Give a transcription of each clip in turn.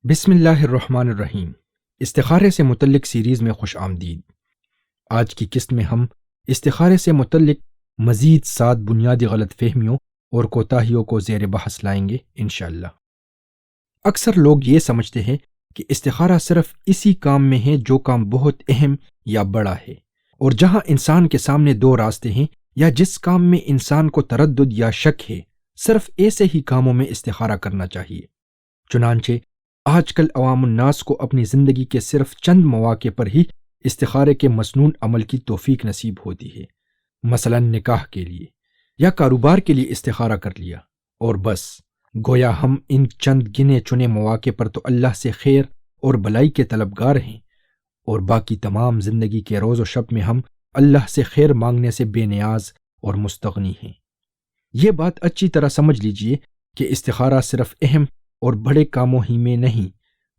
بسم اللہ الرحمن الرحیم۔ استخارے سے متعلق سیریز میں خوش آمدید۔ آج کی قسط میں ہم استخارے سے متعلق مزید 7 بنیادی غلط فہمیوں اور کوتاہیوں کو زیر بحث لائیں گے انشاءاللہ۔ اکثر لوگ یہ سمجھتے ہیں کہ استخارہ صرف اسی کام میں ہے جو کام بہت اہم یا بڑا ہے، اور جہاں انسان کے سامنے 2 راستے ہیں یا جس کام میں انسان کو تردد یا شک ہے، صرف ایسے ہی کاموں میں استخارہ کرنا چاہیے۔ چنانچہ آج کل عوام الناس کو اپنی زندگی کے صرف چند مواقع پر ہی استخارے کے مسنون عمل کی توفیق نصیب ہوتی ہے، مثلا نکاح کے لیے یا کاروبار کے لیے استخارہ کر لیا، اور بس گویا ہم ان چند گنے چنے مواقع پر تو اللہ سے خیر اور بلائی کے طلبگار ہیں، اور باقی تمام زندگی کے روز و شب میں ہم اللہ سے خیر مانگنے سے بے نیاز اور مستغنی ہیں۔ یہ بات اچھی طرح سمجھ لیجئے کہ استخارہ صرف اہم اور بڑے کاموں ہی میں نہیں،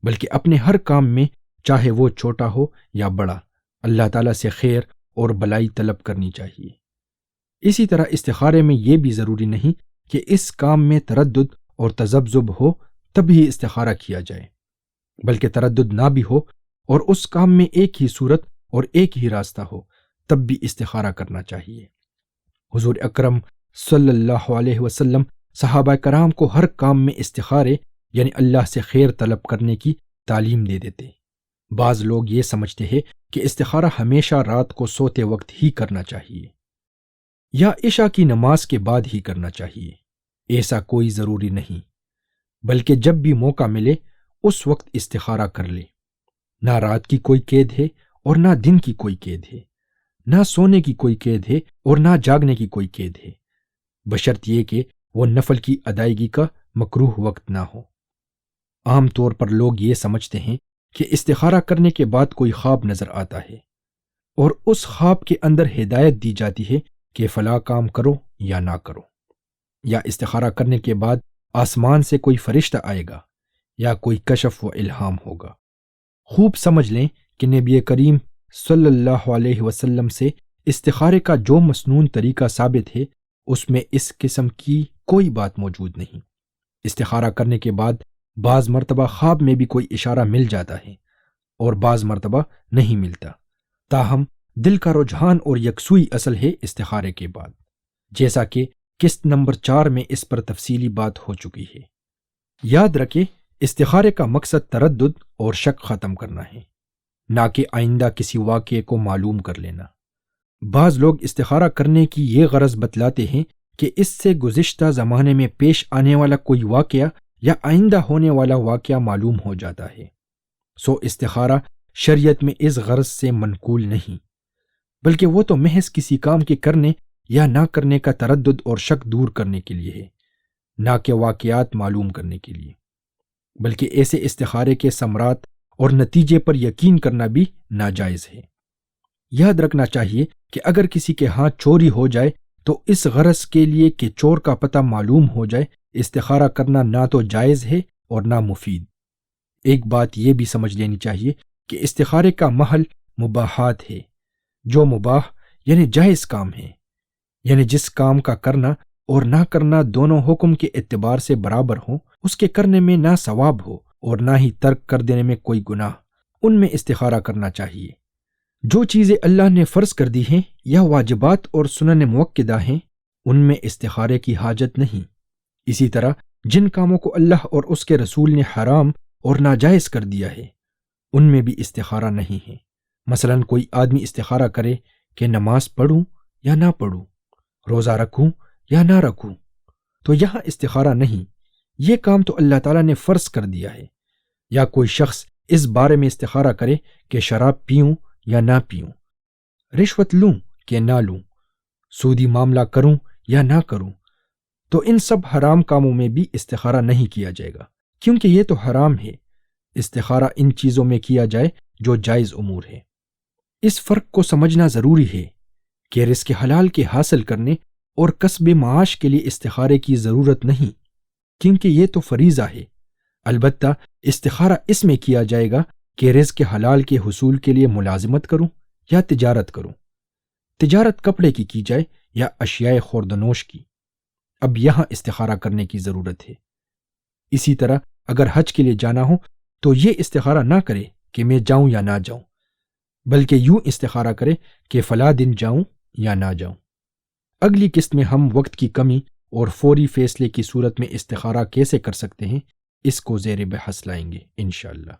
بلکہ اپنے ہر کام میں، چاہے وہ چھوٹا ہو یا بڑا، اللہ تعالیٰ سے خیر اور بلائی طلب کرنی چاہیے۔ اسی طرح استخارے میں یہ بھی ضروری نہیں کہ اس کام میں تردد اور تذبذب ہو تب ہی استخارہ کیا جائے، بلکہ تردد نہ بھی ہو اور اس کام میں ایک ہی صورت اور ایک ہی راستہ ہو تب بھی استخارہ کرنا چاہیے۔ حضور اکرم صلی اللہ علیہ وسلم صحابہ کرام کو ہر کام میں استخارے یعنی اللہ سے خیر طلب کرنے کی تعلیم دے دیتے۔ بعض لوگ یہ سمجھتے ہیں کہ استخارہ ہمیشہ رات کو سوتے وقت ہی کرنا چاہیے یا عشاء کی نماز کے بعد ہی کرنا چاہیے۔ ایسا کوئی ضروری نہیں، بلکہ جب بھی موقع ملے اس وقت استخارہ کر لے۔ نہ رات کی کوئی قید ہے اور نہ دن کی کوئی قید ہے، نہ سونے کی کوئی قید ہے اور نہ جاگنے کی کوئی قید ہے، بشرط یہ کہ وہ نفل کی ادائیگی کا مکروہ وقت نہ ہو۔ عام طور پر لوگ یہ سمجھتے ہیں کہ استخارہ کرنے کے بعد کوئی خواب نظر آتا ہے اور اس خواب کے اندر ہدایت دی جاتی ہے کہ فلاں کام کرو یا نہ کرو، یا استخارہ کرنے کے بعد آسمان سے کوئی فرشتہ آئے گا یا کوئی کشف و الہام ہوگا۔ خوب سمجھ لیں کہ نبی کریم صلی اللہ علیہ وسلم سے استخارے کا جو مسنون طریقہ ثابت ہے اس میں اس قسم کی کوئی بات موجود نہیں۔ استخارہ کرنے کے بعد بعض مرتبہ خواب میں بھی کوئی اشارہ مل جاتا ہے اور بعض مرتبہ نہیں ملتا، تاہم دل کا رجحان اور یکسوئی اصل ہے استخارے کے بعد، جیسا کہ قسط نمبر 4 میں اس پر تفصیلی بات ہو چکی ہے۔ یاد رکھیں، استخارے کا مقصد تردد اور شک ختم کرنا ہے، نہ کہ آئندہ کسی واقعے کو معلوم کر لینا۔ بعض لوگ استخارہ کرنے کی یہ غرض بتلاتے ہیں کہ اس سے گزشتہ زمانے میں پیش آنے والا کوئی واقعہ یا آئندہ ہونے والا واقعہ معلوم ہو جاتا ہے۔ سو استخارہ شریعت میں اس غرض سے منقول نہیں، بلکہ وہ تو محض کسی کام کے کرنے یا نہ کرنے کا تردد اور شک دور کرنے کے لیے ہے، نہ کہ واقعات معلوم کرنے کے لیے۔ بلکہ ایسے استخارے کے ثمرات اور نتیجے پر یقین کرنا بھی ناجائز ہے۔ یاد رکھنا چاہیے کہ اگر کسی کے ہاتھ چوری ہو جائے تو اس غرض کے لیے کہ چور کا پتہ معلوم ہو جائے استخارہ کرنا نہ تو جائز ہے اور نہ مفید۔ ایک بات یہ بھی سمجھ لینی چاہیے کہ استخارے کا محل مباحات ہے۔ جو مباح یعنی جائز کام ہے، یعنی جس کام کا کرنا اور نہ کرنا دونوں حکم کے اعتبار سے برابر ہوں، اس کے کرنے میں نہ ثواب ہو اور نہ ہی ترک کر دینے میں کوئی گناہ، ان میں استخارہ کرنا چاہیے۔ جو چیزیں اللہ نے فرض کر دی ہیں یا واجبات اور سنن موقدہ ہیں، ان میں استخارے کی حاجت نہیں۔ اسی طرح جن کاموں کو اللہ اور اس کے رسول نے حرام اور ناجائز کر دیا ہے، ان میں بھی استخارہ نہیں ہے۔ مثلا کوئی آدمی استخارہ کرے کہ نماز پڑھوں یا نہ پڑھوں، روزہ رکھوں یا نہ رکھوں، تو یہاں استخارہ نہیں، یہ کام تو اللہ تعالیٰ نے فرض کر دیا ہے۔ یا کوئی شخص اس بارے میں استخارہ کرے کہ شراب پیوں یا نہ پیوں، رشوت لوں کہ نہ لوں، سودی معاملہ کروں یا نہ کروں، تو ان سب حرام کاموں میں بھی استخارہ نہیں کیا جائے گا، کیونکہ یہ تو حرام ہے۔ استخارہ ان چیزوں میں کیا جائے جو جائز امور ہے۔ اس فرق کو سمجھنا ضروری ہے کہ رزق حلال کے حاصل کرنے اور کسب معاش کے لیے استخارے کی ضرورت نہیں، کیونکہ یہ تو فریضہ ہے۔ البتہ استخارہ اس میں کیا جائے گا کہ رزق حلال کے حصول کے لیے ملازمت کروں یا تجارت کروں۔ تجارت کپڑے کی جائے یا اشیاء خوردنوش کی، اب یہاں استخارہ کرنے کی ضرورت ہے۔ اسی طرح اگر حج کے لیے جانا ہو تو یہ استخارہ نہ کرے کہ میں جاؤں یا نہ جاؤں، بلکہ یوں استخارہ کرے کہ فلاں دن جاؤں یا نہ جاؤں۔ اگلی قسط میں ہم وقت کی کمی اور فوری فیصلے کی صورت میں استخارہ کیسے کر سکتے ہیں، اس کو زیر بحث لائیں گے انشاءاللہ۔